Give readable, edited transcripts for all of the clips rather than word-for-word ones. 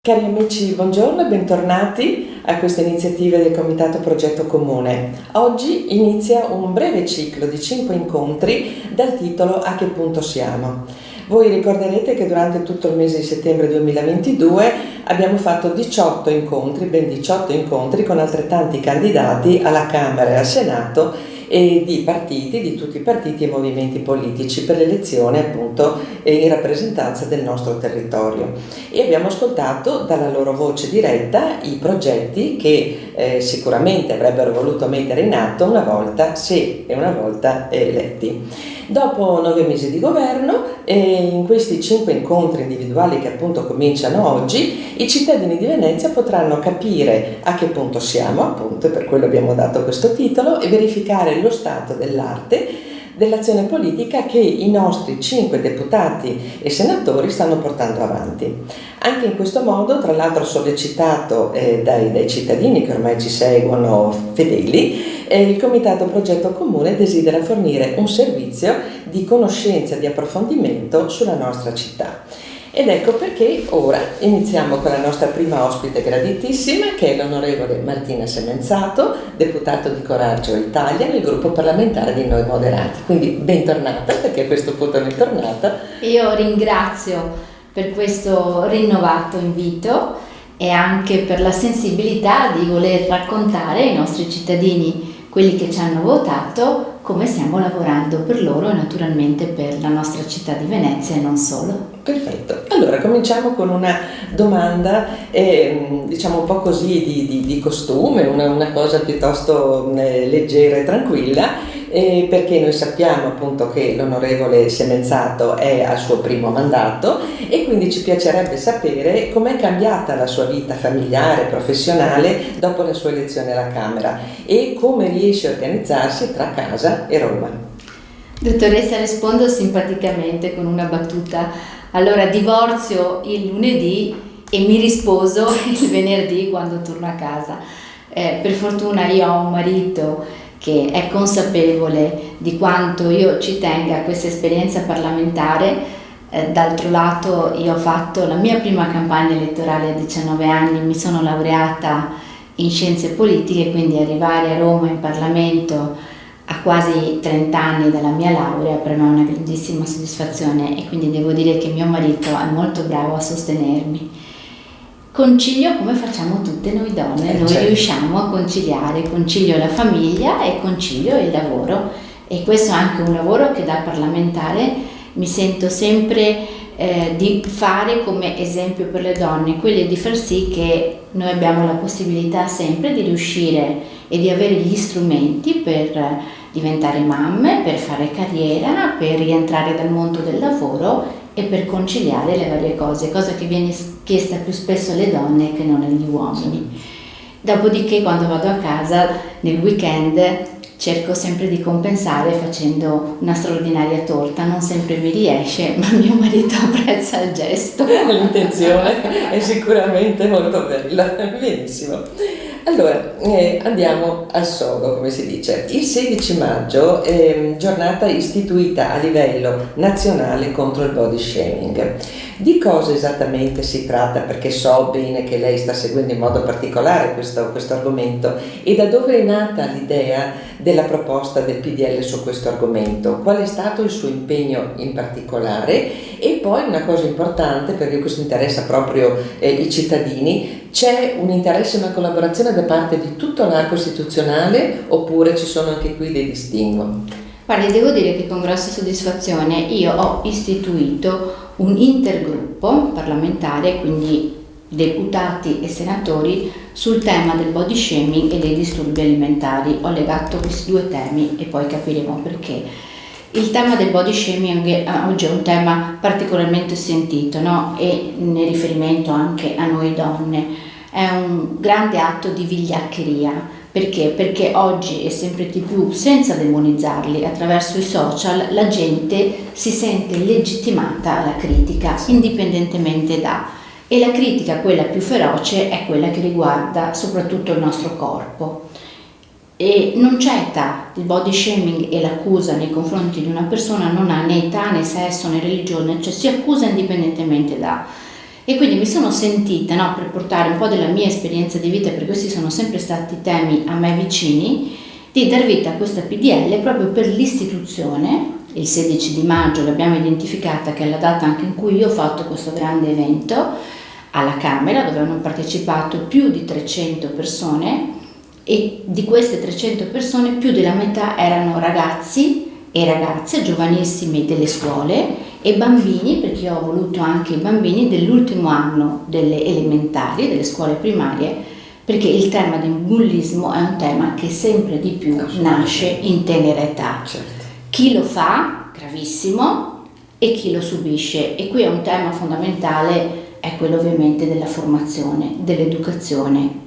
Cari amici, buongiorno e bentornati a questa iniziativa del Comitato Progetto Comune. Oggi inizia un breve ciclo di 5 incontri dal titolo A che punto siamo? Voi ricorderete che durante tutto il mese di settembre 2022 abbiamo fatto 18 incontri, ben 18 incontri con altrettanti candidati alla Camera e al Senato e di partiti, di tutti i partiti e movimenti politici per l'elezione appunto in rappresentanza del nostro territorio, e abbiamo ascoltato dalla loro voce diretta i progetti che sicuramente avrebbero voluto mettere in atto una volta, se e una volta eletti. Dopo 9 mesi di governo in questi 5 incontri individuali che appunto cominciano oggi, i cittadini di Venezia potranno capire a che punto siamo, appunto, e per quello abbiamo dato questo titolo, e verificare lo stato dell'arte dell'azione politica che i nostri 5 deputati e senatori stanno portando avanti. Anche in questo modo, tra l'altro sollecitato dai cittadini che ormai ci seguono fedeli, il Comitato Progetto Comune desidera fornire un servizio di conoscenza e di approfondimento sulla nostra città. Ed ecco perché ora iniziamo con la nostra prima ospite graditissima, che è l'onorevole Martina Semenzato, deputato di Coraggio Italia nel gruppo parlamentare di Noi Moderati. Quindi bentornata, perché a questo punto è tornata. Io ringrazio per questo rinnovato invito e anche per la sensibilità di voler raccontare ai nostri cittadini, quelli che ci hanno votato, come stiamo lavorando per loro e naturalmente per la nostra città di Venezia e non solo. Perfetto, allora cominciamo con una domanda diciamo un po' così di costume, una cosa piuttosto leggera e tranquilla, perché noi sappiamo appunto che l'onorevole Semenzato è al suo primo mandato e quindi ci piacerebbe sapere com'è cambiata la sua vita familiare, professionale dopo la sua elezione alla Camera e come riesce a organizzarsi tra casa e Roma. Dottoressa, rispondo simpaticamente con una battuta. Allora, divorzio il lunedì e mi risposo il venerdì quando torno a casa. Per fortuna io ho un marito che è consapevole di quanto io ci tenga a questa esperienza parlamentare. D'altro lato io ho fatto la mia prima campagna elettorale a 19 anni, mi sono laureata in scienze politiche, quindi arrivare a Roma in Parlamento a quasi 30 anni dalla mia laurea per me è una grandissima soddisfazione, e quindi devo dire che mio marito è molto bravo a sostenermi. Concilio come facciamo tutte noi donne, noi certo. Riusciamo a conciliare, concilio la famiglia e concilio il lavoro, e questo è anche un lavoro che da parlamentare mi sento sempre di fare come esempio per le donne, quello di far sì che noi abbiamo la possibilità sempre di riuscire e di avere gli strumenti per diventare mamme, per fare carriera, per rientrare dal mondo del lavoro e per conciliare le varie cose, cosa che viene chiesta più spesso alle donne che non agli uomini. Dopodiché quando vado a casa nel weekend cerco sempre di compensare facendo una straordinaria torta, non sempre mi riesce, ma mio marito apprezza il gesto. L'intenzione è sicuramente molto bella, benissimo. Allora, andiamo al sodo, come si dice. Il 16 maggio è giornata istituita a livello nazionale contro il body shaming. Di cosa esattamente si tratta? Perché so bene che lei sta seguendo in modo particolare questo argomento, e da dove è nata l'idea della proposta del PDL su questo argomento? Qual è stato il suo impegno in particolare? E poi una cosa importante, perché questo interessa proprio i cittadini, c'è un interesse e una collaborazione da parte di tutto l'arco istituzionale oppure ci sono anche qui dei distinguo? Guardi, devo dire che con grossa soddisfazione io ho istituito un intergruppo parlamentare, quindi deputati e senatori, sul tema del body shaming e dei disturbi alimentari. Ho legato questi due temi e poi capiremo perché. Il tema del body shaming oggi è un tema particolarmente sentito, no? E nel riferimento anche a noi donne. È un grande atto di vigliaccheria. Perché? Perché oggi e sempre di più, senza demonizzarli, attraverso i social, la gente si sente legittimata alla critica, indipendentemente da. E la critica, quella più feroce, è quella che riguarda soprattutto il nostro corpo. E non c'è età, il body shaming e l'accusa nei confronti di una persona non ha né età né sesso né religione, cioè si accusa indipendentemente da. E quindi mi sono sentita, no, per portare un po' della mia esperienza di vita, perché questi sono sempre stati temi a me vicini, di dar vita a questa PDL proprio per l'istituzione. Il 16 di maggio l'abbiamo identificata, che è la data anche in cui io ho fatto questo grande evento alla Camera, dove hanno partecipato più di 300 persone, e di queste 300 persone più della metà erano ragazzi e ragazze giovanissimi delle scuole e bambini, perché io ho voluto anche i bambini dell'ultimo anno delle elementari, delle scuole primarie, perché il tema del bullismo è un tema che sempre di più nasce in tenera età. Certo. Chi lo fa, gravissimo, e chi lo subisce. E qui è un tema fondamentale, è quello ovviamente della formazione, dell'educazione.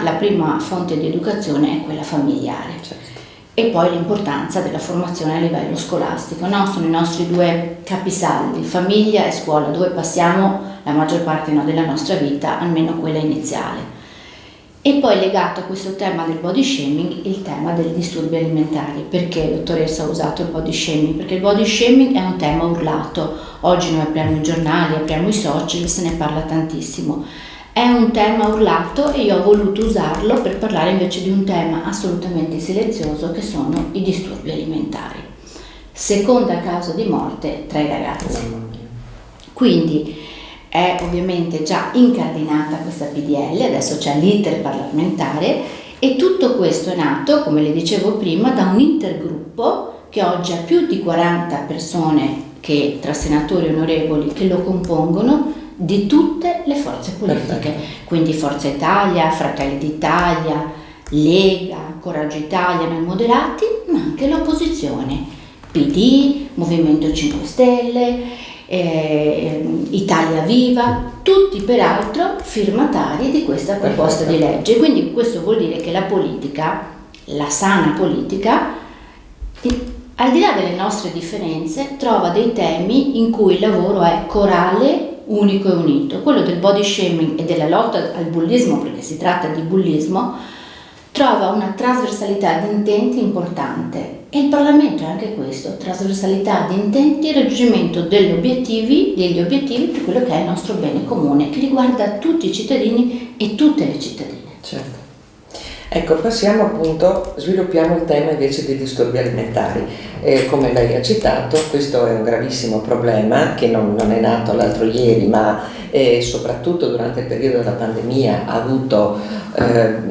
La prima fonte di educazione è quella familiare. Certo. E poi l'importanza della formazione a livello scolastico, no? Sono i nostri due capisaldi, famiglia e scuola, dove passiamo la maggior parte, no, della nostra vita, almeno quella iniziale. E poi legato a questo tema del body shaming, il tema dei disturbi alimentari. Perché, dottoressa, ha usato il body shaming? Perché il body shaming è un tema urlato. Oggi noi apriamo i giornali, apriamo i social, se ne parla tantissimo. È un tema urlato e io ho voluto usarlo per parlare invece di un tema assolutamente silenzioso, che sono i disturbi alimentari. Seconda causa di morte tra i ragazzi. Quindi è ovviamente già incardinata questa PDL, adesso c'è l'iter parlamentare, e tutto questo è nato, come le dicevo prima, da un intergruppo che oggi ha più di 40 persone, che tra senatori onorevoli che lo compongono, di tutte le forze politiche. Perfetto. Quindi Forza Italia, Fratelli d'Italia, Lega, Coraggio Italia, Noi Moderati, ma anche l'opposizione, PD, Movimento 5 Stelle, Italia Viva, tutti peraltro firmatari di questa proposta di legge. Quindi questo vuol dire che la politica, la sana politica, al di là delle nostre differenze, trova dei temi in cui il lavoro è corale, unico e unito. Quello del body shaming e della lotta al bullismo, perché si tratta di bullismo, trova una trasversalità di intenti importante, e il Parlamento è anche questo, trasversalità di intenti e raggiungimento degli obiettivi per quello che è il nostro bene comune, che riguarda tutti i cittadini e tutte le cittadine. Certo. Ecco, passiamo appunto, sviluppiamo il tema invece dei disturbi alimentari. Come lei ha citato, questo è un gravissimo problema che non è nato l'altro ieri, ma soprattutto durante il periodo della pandemia ha avuto,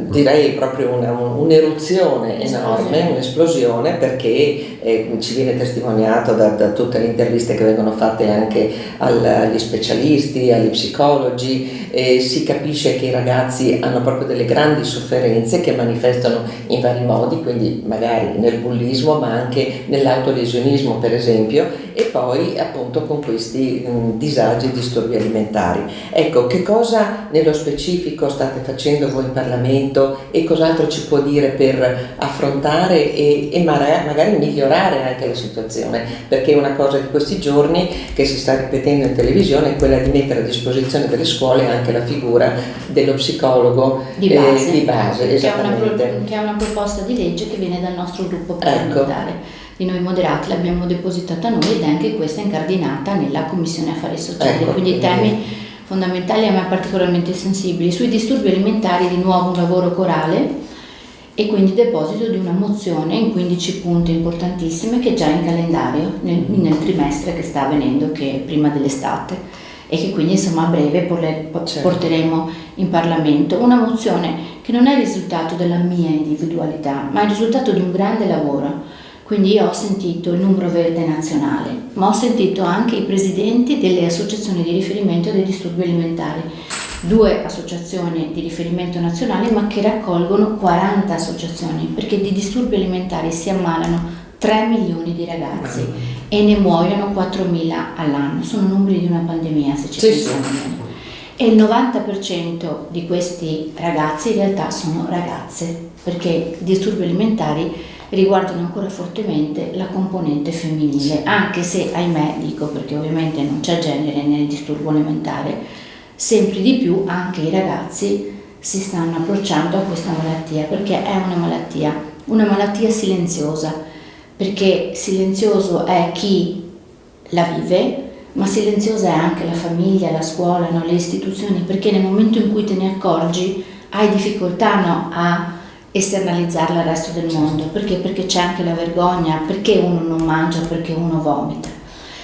direi proprio un'eruzione enorme, un'esplosione, perché ci viene testimoniato da tutte le interviste che vengono fatte anche agli specialisti, agli psicologi, si capisce che i ragazzi hanno proprio delle grandi sofferenze che manifestano in vari modi, quindi magari nel bullismo, ma anche nell'autolesionismo per esempio, e poi appunto con questi disagi e disturbi alimentari. Ecco, che cosa nello specifico state facendo voi in Parlamento e cos'altro ci può dire per affrontare e magari migliorare anche la situazione? Perché una cosa di questi giorni che si sta ripetendo in televisione è quella di mettere a disposizione delle scuole anche la figura dello psicologo di base, esattamente. Che è una proposta di legge che viene dal nostro gruppo parlamentare. Ecco. Di Noi Moderati, l'abbiamo depositata noi ed è anche questa incardinata nella Commissione Affari Sociali. Ecco, quindi temi fondamentali a me particolarmente sensibili. Sui disturbi alimentari di nuovo un lavoro corale e quindi deposito di una mozione in 15 punti importantissime che è già in calendario nel trimestre che sta avvenendo, che è prima dell'estate, e che quindi insomma a breve porteremo in Parlamento. Una mozione che non è il risultato della mia individualità, ma è il risultato di un grande lavoro. Quindi io ho sentito il numero verde nazionale, ma ho sentito anche i presidenti delle associazioni di riferimento dei disturbi alimentari, 2 associazioni di riferimento nazionali, ma che raccolgono 40 associazioni, perché di disturbi alimentari si ammalano 3 milioni di ragazzi e ne muoiono 4.000 all'anno. Sono numeri di una pandemia, se ci pensiamo bene. E il 90% di questi ragazzi in realtà sono ragazze, perché i disturbi alimentari riguardano ancora fortemente la componente femminile, anche se, ahimè, dico, perché ovviamente non c'è genere nel disturbo alimentare, sempre di più anche i ragazzi si stanno approcciando a questa malattia, perché è una malattia silenziosa, perché silenzioso è chi la vive, ma silenziosa è anche la famiglia, la scuola, no? Le istituzioni, perché nel momento in cui te ne accorgi hai difficoltà, no? A esternalizzarla al resto del mondo. Perché? Perché c'è anche la vergogna, perché uno non mangia, perché uno vomita.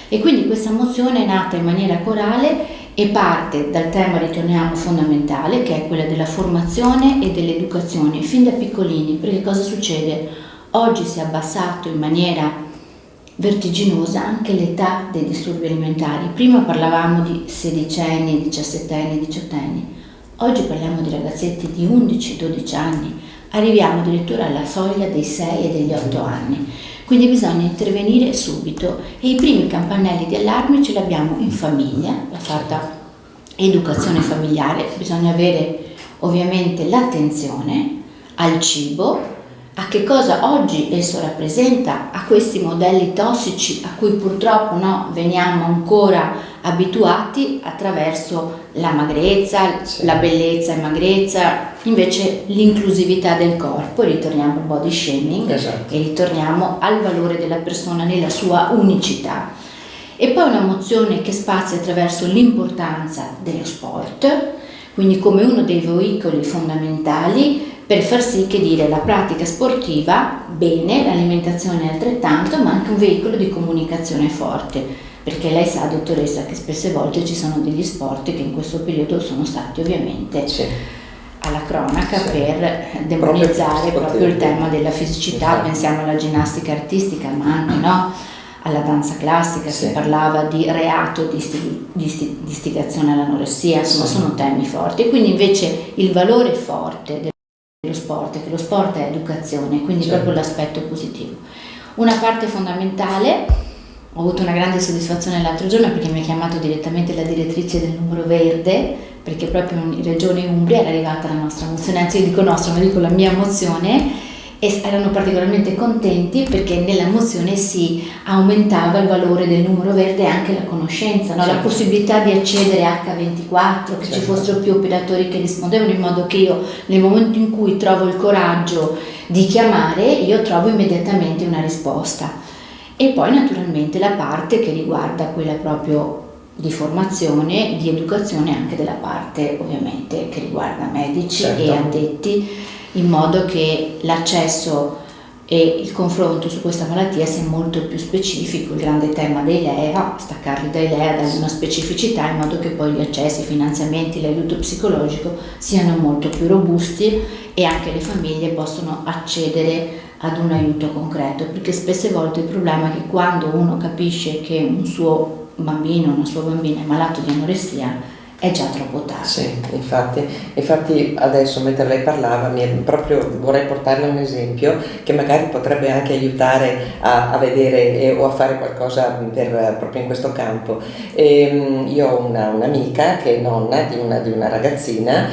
E quindi questa mozione è nata in maniera corale e parte dal tema, riteniamo, fondamentale, che è quella della formazione e dell'educazione, fin da piccolini. Perché cosa succede? Oggi si è abbassato in maniera vertiginosa anche l'età dei disturbi alimentari. Prima parlavamo di sedicenni, diciassettenni, diciottenni, oggi parliamo di ragazzetti di 11-12 anni, arriviamo addirittura alla soglia dei 6 e degli 8 anni. Quindi bisogna intervenire subito e i primi campanelli di allarme ce li abbiamo in famiglia, la fatta educazione familiare, bisogna avere ovviamente l'attenzione al cibo, a che cosa oggi esso rappresenta, a questi modelli tossici a cui purtroppo veniamo ancora abituati attraverso la magrezza, la bellezza e magrezza, invece l'inclusività del corpo, ritorniamo al body shaming, esatto, e ritorniamo al valore della persona nella sua unicità. E poi una mozione che spazia attraverso l'importanza dello sport, quindi come uno dei veicoli fondamentali per far sì che la pratica sportiva, bene, l'alimentazione altrettanto, ma anche un veicolo di comunicazione forte, perché lei sa, dottoressa, che spesse volte ci sono degli sport che in questo periodo sono stati ovviamente alla cronaca per demonizzare proprio il tema della fisicità. Pensiamo alla ginnastica artistica, ma anche alla danza classica, si parlava di reato di istigazione all'anoressia, insomma sono temi forti. E quindi invece il valore forte dello sport, che lo sport è educazione, quindi proprio l'aspetto positivo. Una parte fondamentale, ho avuto una grande soddisfazione l'altro giorno perché mi ha chiamato direttamente la direttrice del Numero Verde, perché proprio in Regione Umbria era arrivata la nostra mozione, anzi io dico nostra, ma dico la mia mozione, e erano particolarmente contenti perché nella mozione si aumentava il valore del numero verde e anche la conoscenza, la possibilità di accedere a H24, che ci fossero più operatori che rispondevano, in modo che io nel momento in cui trovo il coraggio di chiamare, io trovo immediatamente una risposta. E poi naturalmente la parte che riguarda quella proprio di formazione, di educazione, anche della parte ovviamente che riguarda medici e addetti, in modo che l'accesso e il confronto su questa malattia sia molto più specifico, il grande tema dei LEA, staccarli dai LEA, dargli una specificità, in modo che poi gli accessi, i finanziamenti, l'aiuto psicologico siano molto più robusti e anche le famiglie possono accedere ad un aiuto concreto, perché spesse volte il problema è che quando uno capisce che un suo bambino, una sua bambina è malato di anoressia, è già troppo tardi. Sì, infatti adesso mentre lei parlava proprio vorrei portarle un esempio che magari potrebbe anche aiutare a vedere o a fare qualcosa proprio in questo campo. Io ho un'amica che è nonna di una ragazzina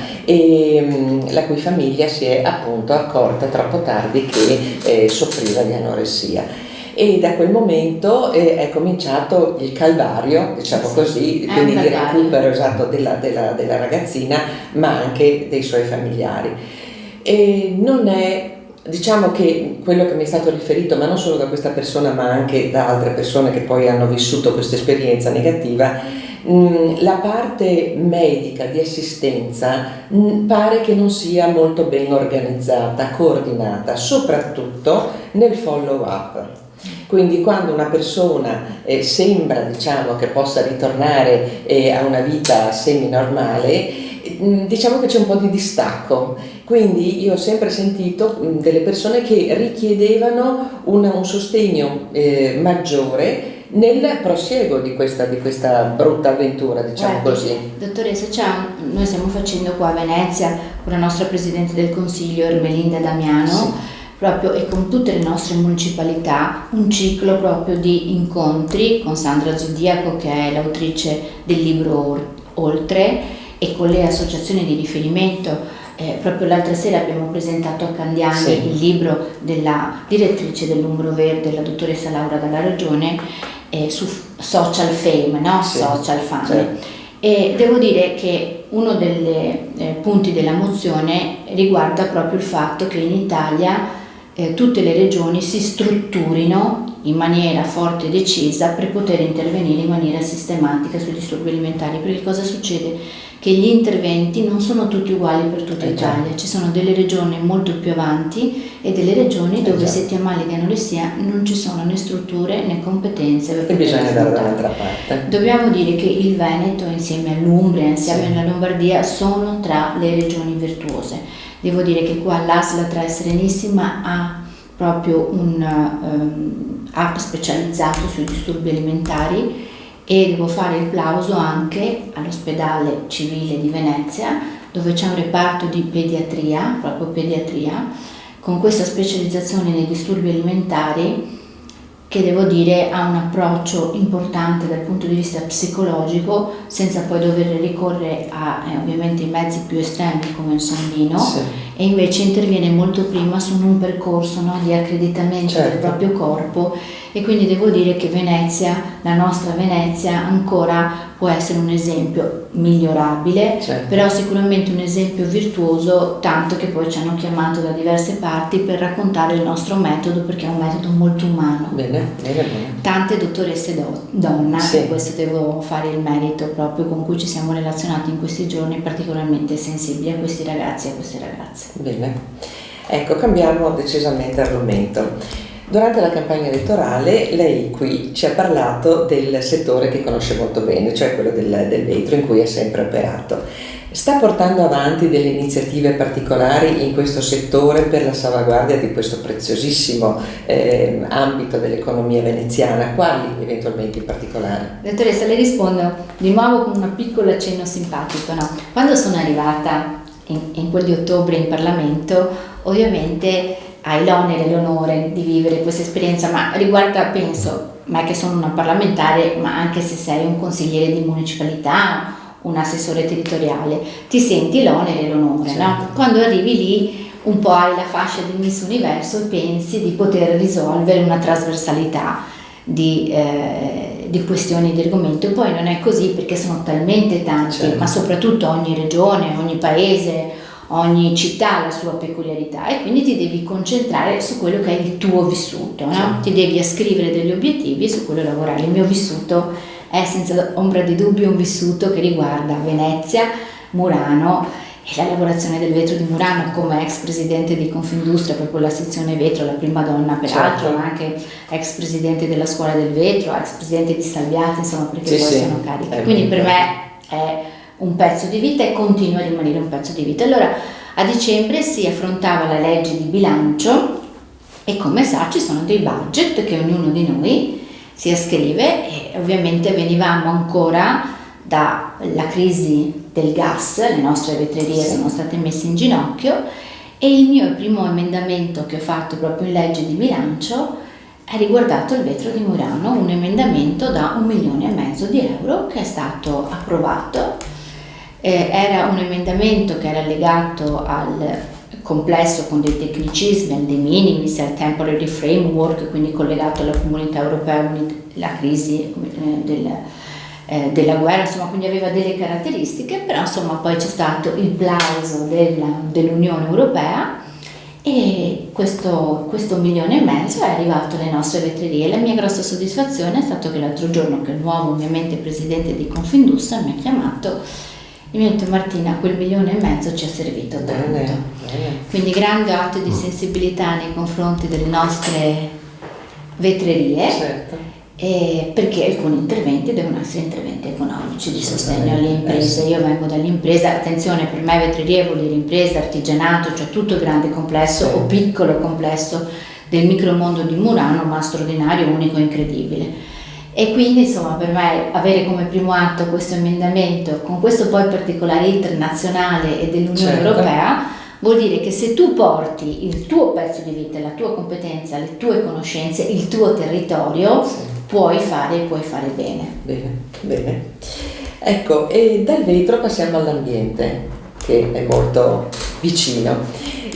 la cui famiglia si è appunto accorta troppo tardi che soffriva di anoressia. E da quel momento è cominciato il calvario, diciamo così, quindi il recupero esatto della ragazzina, ma anche dei suoi familiari. E non è, diciamo che quello che mi è stato riferito, ma non solo da questa persona, ma anche da altre persone che poi hanno vissuto questa esperienza negativa, la parte medica di assistenza pare che non sia molto ben organizzata, coordinata, soprattutto nel follow up. Quindi quando una persona sembra, diciamo, che possa ritornare a una vita semi-normale, diciamo che c'è un po' di distacco. Quindi io ho sempre sentito delle persone che richiedevano un sostegno maggiore nel prosieguo di questa brutta avventura, diciamo. Guardi, così. Dottoressa, noi stiamo facendo qua a Venezia con la nostra Presidente del Consiglio, Ermelinda Damiano, proprio e con tutte le nostre municipalità, un ciclo proprio di incontri con Sandra Zodiaco, che è l'autrice del libro Oltre, e con le associazioni di riferimento. Proprio l'altra sera abbiamo presentato a Candiani il libro della direttrice del Numero Verde, la dottoressa Laura Dalla Ragione, su social fame, social fame. E devo dire che uno dei punti della mozione riguarda proprio il fatto che in Italia tutte le regioni si strutturino in maniera forte e decisa per poter intervenire in maniera sistematica sui disturbi alimentari, perché cosa succede? Che gli interventi non sono tutti uguali per tutta Italia, ci sono delle regioni molto più avanti e delle regioni dove se ti ammali di anoressia non ci sono né strutture né competenze per e bisogna andare dall'altra parte. Dobbiamo dire che il Veneto insieme all'Umbria, insieme alla Lombardia sono tra le regioni virtuose. Devo dire che qua l'ASL 3 Serenissima ha proprio un app specializzato sui disturbi alimentari, e devo fare il plauso anche all'ospedale civile di Venezia, dove c'è un reparto di pediatria, proprio pediatria, con questa specializzazione nei disturbi alimentari, che devo dire ha un approccio importante dal punto di vista psicologico, senza poi dover ricorrere a ovviamente i mezzi più estremi come il sondino, e invece interviene molto prima su un percorso, no, di accreditamento del proprio corpo, e quindi devo dire che Venezia, la nostra Venezia, ancora può essere un esempio migliorabile, però sicuramente un esempio virtuoso, tanto che poi ci hanno chiamato da diverse parti per raccontare il nostro metodo, perché è un metodo molto umano. Bene. Tante dottoresse donna, e questo devo fare il merito proprio, con cui ci siamo relazionati in questi giorni, particolarmente sensibili a questi ragazzi e a queste ragazze. Bene, ecco, cambiamo decisamente argomento. Durante la campagna elettorale lei qui ci ha parlato del settore che conosce molto bene, cioè quello del vetro, in cui ha sempre operato. Sta portando avanti delle iniziative particolari in questo settore per la salvaguardia di questo preziosissimo ambito dell'economia veneziana? Quali eventualmente in particolare? Dottoressa, le rispondo di nuovo con un piccolo accenno simpatico, no? Quando sono arrivata in quel di ottobre in Parlamento, ovviamente hai l'onere e l'onore di vivere questa esperienza, ma riguarda, penso, me che sono una parlamentare, ma anche se sei un consigliere di municipalità, un assessore territoriale, ti senti l'onere e l'onore, no? Quando arrivi lì un po' hai la fascia di Miss Universo e pensi di poter risolvere una trasversalità di questioni di argomento. Poi non è così, perché sono talmente tanti, ma soprattutto ogni regione, ogni paese, ogni città ha la sua peculiarità, e quindi ti devi concentrare su quello che è il tuo vissuto, no? Ti devi ascrivere degli obiettivi e su quello lavorare. Il mio vissuto è senza ombra di dubbio un vissuto che riguarda Venezia, Murano e la lavorazione del vetro di Murano, come ex presidente di Confindustria, proprio la sezione vetro, la prima donna peraltro, ma anche ex presidente della scuola del vetro, ex presidente di Salviati, insomma, perché poi sono cariche. Quindi per me è un pezzo di vita e continua a rimanere un pezzo di vita. Allora a dicembre si affrontava la legge di bilancio e, come sa, ci sono dei budget che ognuno di noi si ascrive, e ovviamente venivamo ancora dalla crisi del gas, le nostre vetrerie sono state messe in ginocchio, e il mio primo emendamento che ho fatto proprio in legge di bilancio ha riguardato il vetro di Murano, un emendamento da 1,5 milioni di euro che è stato approvato. Era un emendamento che era legato al complesso con dei tecnicismi, al de minimis, al temporary framework, quindi collegato alla comunità europea, la crisi della guerra, insomma, quindi aveva delle caratteristiche, però insomma poi c'è stato il plauso dell'Unione Europea, e questo 1,5 milioni è arrivato alle nostre vetrerie. La mia grossa soddisfazione è stato che l'altro giorno, che il nuovo ovviamente presidente di Confindustria mi ha chiamato e mi ha detto: Martina, quel 1,5 milioni ci ha servito tanto. Quindi grande atto di sensibilità nei confronti delle nostre vetrerie, perché alcuni interventi devono essere interventi economici di sostegno alle imprese. Io vengo dall'impresa, attenzione, per me vetrerie vuol dire impresa, artigianato, cioè tutto il grande complesso o piccolo complesso del micromondo di Murano, ma straordinario, unico, incredibile. E quindi insomma per me avere come primo atto questo emendamento con questo poi particolare internazionale e dell'Unione Europea vuol dire che se tu porti il tuo pezzo di vita, la tua competenza, le tue conoscenze, il tuo territorio, puoi fare bene. Bene. Ecco, e dal vetro passiamo all'ambiente, che è molto vicino.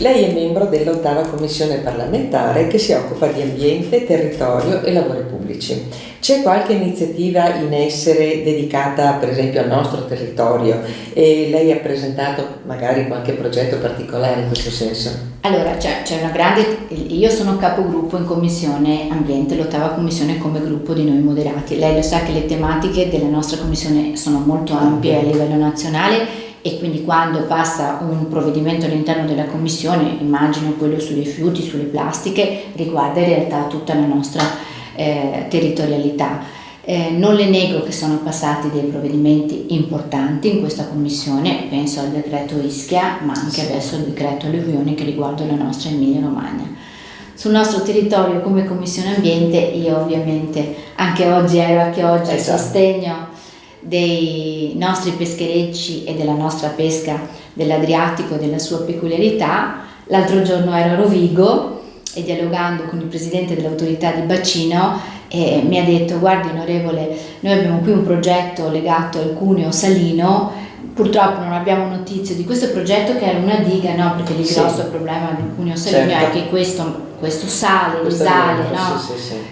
Lei è membro dell'8ª commissione parlamentare che si occupa di ambiente, territorio e lavori pubblici. C'è qualche iniziativa in essere dedicata per esempio al nostro territorio e lei ha presentato magari qualche progetto particolare in questo senso? Allora, c'è una grande, io sono capogruppo in commissione ambiente, l'8ª commissione come gruppo di Noi Moderati. Lei lo sa che le tematiche della nostra commissione sono molto ampie a livello nazionale e quindi quando passa un provvedimento all'interno della commissione, immagino quello sui rifiuti, sulle plastiche, riguarda in realtà tutta la nostra territorialità. Non le nego che sono passati dei provvedimenti importanti in questa commissione, penso al decreto Ischia, ma anche adesso al decreto alluvioni che riguarda la nostra Emilia Romagna. Sul nostro territorio come Commissione Ambiente io ovviamente anche oggi ero a Chioggia a sostegno dei nostri pescherecci e della nostra pesca dell'Adriatico e della sua peculiarità. L'altro giorno ero a Rovigo e dialogando con il presidente dell'autorità di bacino mi ha detto: guardi onorevole, noi abbiamo qui un progetto legato al cuneo salino, purtroppo non abbiamo notizie di questo progetto che era una diga, no? Perché il grosso problema del cuneo salino è che questo sale, risale, no?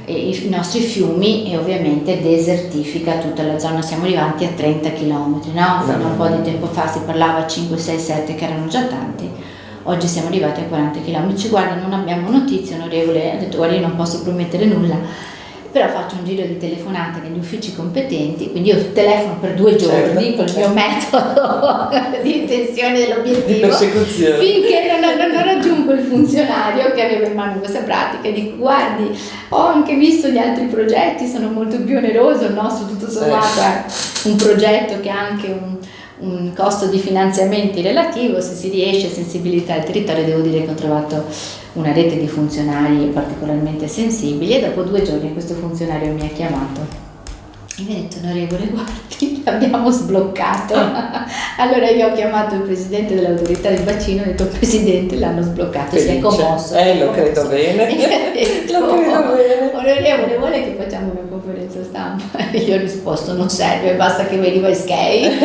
I nostri fiumi e ovviamente desertifica tutta la zona. Siamo arrivati a 30 km, no? Fino a un po' di tempo fa si parlava 5, 6, 7 che erano già tanti. Oggi siamo arrivati a 40 km. Ci guarda, non abbiamo notizie, onorevole. Ha detto: guarda, io non posso promettere nulla, però faccio un giro di telefonate negli uffici competenti, quindi io telefono per 2 giorni con il mio metodo di intenzione dell'obiettivo, finché non raggiungo il funzionario che aveva in mano questa pratica e dico: guardi, ho anche visto gli altri progetti, sono molto più oneroso, il nostro tutto sommato è un progetto che ha anche un costo di finanziamenti relativo, se si riesce, sensibilità al territorio. Devo dire che ho trovato una rete di funzionari particolarmente sensibili e dopo 2 giorni questo funzionario mi ha chiamato e mi ha detto: onorevole, guardi, l'abbiamo sbloccato. Allora io ho chiamato il presidente dell'autorità del bacino e ho detto: presidente, l'hanno sbloccato. Felice. Si è commosso. Lo credo bene. Onorevole, vuole che facciamo una conferenza stampa? E io ho risposto: non serve, basta che vedi Sky.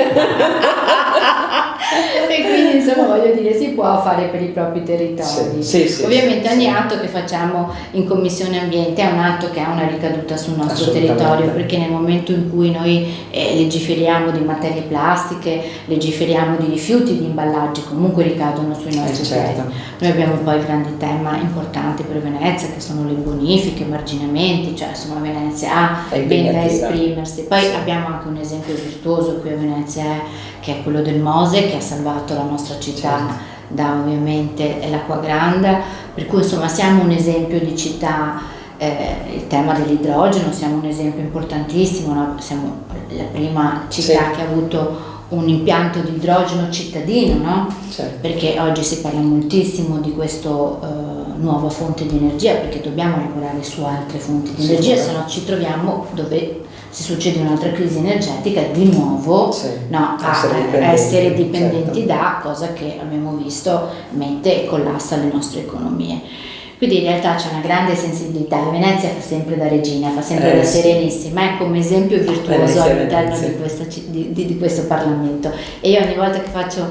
E quindi insomma voglio dire, si può fare per i propri territori. Ovviamente ogni atto che facciamo in Commissione Ambiente è un atto che ha una ricaduta sul nostro territorio, perché nel momento in cui noi legiferiamo di materie plastiche, legiferiamo di rifiuti, di imballaggi, comunque ricadono sui nostri territori. Noi abbiamo poi il grande tema importante per Venezia che sono le bonifiche, marginamenti, cioè insomma Venezia ha ben da esprimersi. Poi abbiamo anche un esempio virtuoso qui a Venezia che è quello del Mose, che ha salvato la nostra città da ovviamente l'acqua grande, per cui insomma siamo un esempio di città. Il tema dell'idrogeno, siamo un esempio importantissimo, no? Siamo la prima città che ha avuto un impianto di idrogeno cittadino, no? Perché oggi si parla moltissimo di questa nuova fonte di energia, perché dobbiamo lavorare su altre fonti di energia, se no ci troviamo dove se succede un'altra crisi energetica di nuovo a essere dipendenti da, cosa che abbiamo visto mette e collassa le nostre economie. Quindi in realtà c'è una grande sensibilità. Venezia fa sempre da regina, fa sempre da serenissima, è come esempio virtuoso all'interno di questo Parlamento. E io ogni volta che faccio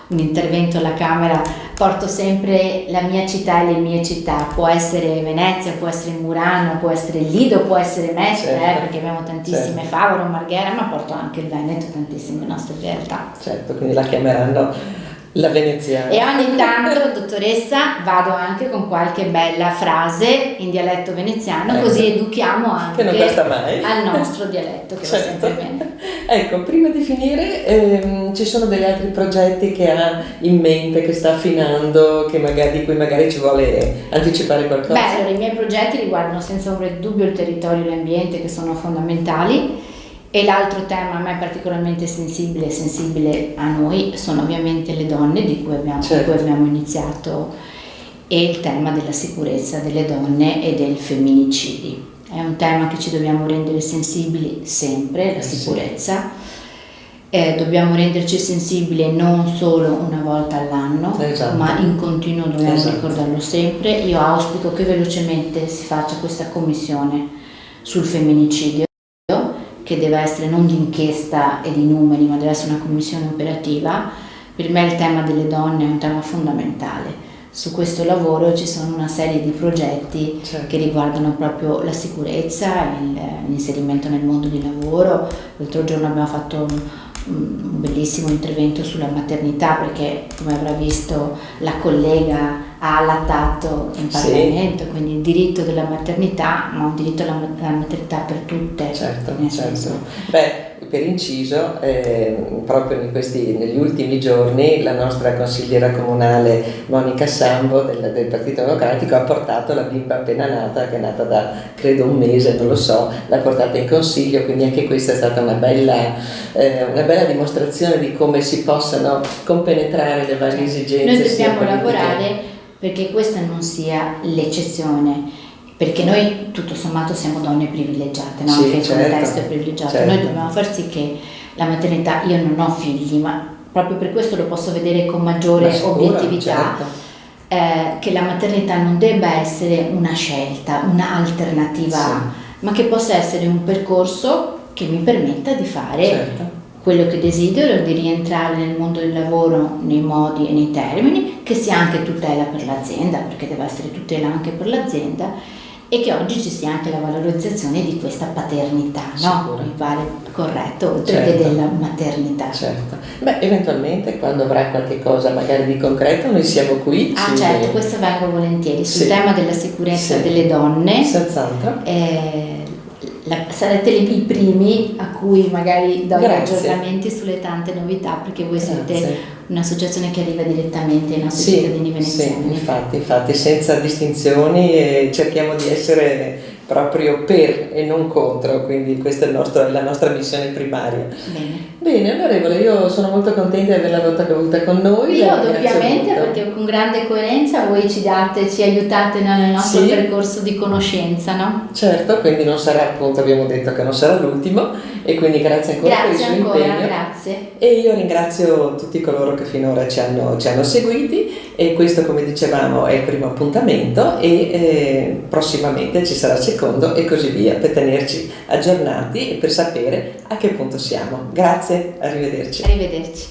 un intervento alla Camera porto sempre la mia città e le mie città, può essere Venezia, può essere Murano, può essere Lido, può essere Mestre, perché abbiamo tantissime, Favaro, Marghera, ma porto anche il Veneto, tantissime nostre realtà. Quindi la chiameranno la veneziana. E ogni tanto, dottoressa, vado anche con qualche bella frase in dialetto veneziano, così educhiamo anche al nostro dialetto, che va sempre bene. Ecco, prima di finire, ci sono degli altri progetti che ha in mente, che sta affinando, di cui magari ci vuole anticipare qualcosa? Allora, i miei progetti riguardano senza ombra di dubbio il territorio e l'ambiente, che sono fondamentali. E l'altro tema a me particolarmente sensibile a noi sono ovviamente le donne, di cui abbiamo iniziato, e il tema della sicurezza delle donne e del femminicidi. È un tema che ci dobbiamo rendere sensibili sempre, la sicurezza. Dobbiamo renderci sensibili non solo una volta all'anno, ma in continuo dobbiamo ricordarlo sempre. Io auspico che velocemente si faccia questa commissione sul femminicidio, che deve essere non di inchiesta e di numeri, ma deve essere una commissione operativa. Per me il tema delle donne è un tema fondamentale, su questo lavoro ci sono una serie di progetti Certo. che riguardano proprio la sicurezza, l'inserimento nel mondo di lavoro. L'altro giorno abbiamo fatto un bellissimo intervento sulla maternità, perché come avrà visto la collega ha allattato in Parlamento, quindi il diritto della maternità, ma un diritto alla maternità per tutte. Certo, certo. Beh, per inciso, proprio negli ultimi giorni la nostra consigliera comunale Monica Sambo del Partito Democratico ha portato la bimba appena nata, che è nata da credo un mese, non lo so, l'ha portata in consiglio, quindi anche questa è stata una bella dimostrazione di come si possano compenetrare le varie esigenze. Noi dobbiamo politiche. lavorare perché questa non sia l'eccezione, perché noi tutto sommato siamo donne privilegiate, no? Sì, Anche il certo, contesto è privilegiato. certo. Noi dobbiamo far sì che la maternità, io non ho figli, ma proprio per questo lo posso vedere con maggiore Ma sicuro, obiettività, certo. che la maternità non debba essere una scelta, un'alternativa, Sì. ma che possa essere un percorso che mi permetta di fare Certo. quello che desidero, di rientrare nel mondo del lavoro nei modi e nei termini, che sia anche tutela per l'azienda, perché deve essere tutela anche per l'azienda, e che oggi ci sia anche la valorizzazione di questa paternità, no? Sicuro. Mi pare corretto, oltre Certo. che della maternità. Certo. Beh, eventualmente quando avrà qualche cosa magari di concreto noi siamo qui. Ah certo, questo vengo volentieri, sul Sì. tema della sicurezza Sì. delle donne. Senz'altro. Sarete i primi a cui magari do gli Grazie. aggiornamenti sulle tante novità, perché voi Grazie. siete un'associazione che arriva direttamente ai nostri Sì, cittadini veneziani. infatti, senza distinzioni, e cerchiamo di essere proprio per e non contro, quindi questa è la nostra missione primaria. Bene, onorevole, io sono molto contenta di averla avuta con noi. Io la ringrazio doppiamente, molto. perché con grande coerenza voi ci aiutate nel nostro Sì. percorso di conoscenza, no? Certo, quindi non sarà, appunto, abbiamo detto che non sarà l'ultimo, e quindi grazie ancora per il Grazie suo ancora, impegno. grazie. E io ringrazio tutti coloro che finora ci hanno seguiti, e questo, come dicevamo, è il primo appuntamento, e prossimamente ci sarà il secondo e così via, per tenerci aggiornati e per sapere a che punto siamo. Grazie, arrivederci. Arrivederci.